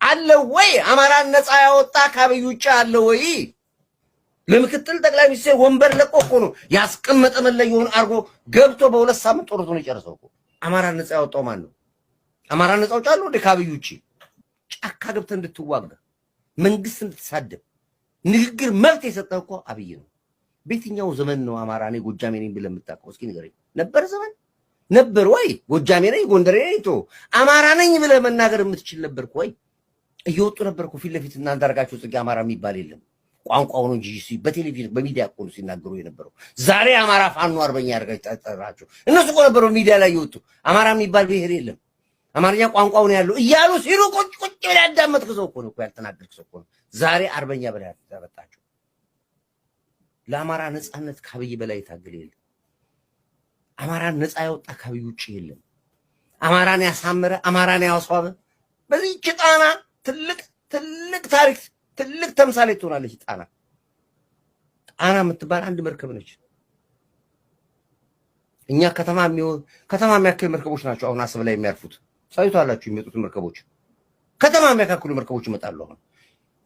አለ ወይ? አማራን ነፃ ያወጣ ከአብይ ውጭ አለ ወይ? ለምክትል ጠቅላይ ሚኒስትር ወንበር ለቆ እኮ ነው ያስቀመጠ መለየውን አርጎ ገብቶ በሁለት ሳምንት ጦርነቱን የጨረሰው እኮ። አማራን ነፃ ያወጣው ማን ነው? አማራን ነፃ አውጫለሁ እንደ ከአብይ ውጭ ጫካ ገብተህ እንድትዋጋ መንግስት እንድትሳደብ ንግግር መብት የሰጠው እኮ አብይ ነው። በየትኛው ዘመን ነው አማራ ነኝ ጎጃሜ ነኝ ብለህ የምታውቀው? እስኪ ንገረኝ። ነበር ዘመን ነበር ወይ? ጎጃሜ ነኝ ጎንደሬ ነኝ ቶ አማራ ነኝ ብለህ መናገር የምትችል ነበርኩ ወይ? እየወጡ ነበርኩ ፊት ለፊት እና አንዳርጋቸው ጽጌ አማራ የሚባል የለም ቋንቋው ነው እንጂ በቴሌቪዥን በሚዲያ እኮ ነው ሲናገሩ የነበረው። ዛሬ አማራ ፋኖ አርበኛ ያርጋቸው ተጠራቸው እነሱ እኮ ነበሩ ሚዲያ ላይ የወጡ አማራ የሚባል ብሔር የለም አማርኛ ቋንቋው ነው ያለው እያሉ ሲሉ ቁጭ ብለህ ያዳመጥክ ሰው እኮ ነው ያልተናገርክ ሰው እኮ ነው ዛሬ አርበኛ በላይ ያመጣቸው። ለአማራ ነፃነት ከአብይ በላይ ታገለ የለም። አማራን ነፃ ያወጣ ከአብይ ውጭ የለም። አማራን ያሳመረ አማራን ያስዋበ በዚህ ጣና ትልቅ ታሪክ ትልቅ ተምሳሌ ትሆናለች። ጣና የምትባል አንድ መርከብ ነች። እኛ ከተማ የሚያክል መርከቦች ናቸው አሁን አሰብ ላይ የሚያርፉት። ሳይቷላችሁ የሚመጡት መርከቦች ከተማ የሚያካክሉ መርከቦች ይመጣሉ አሁን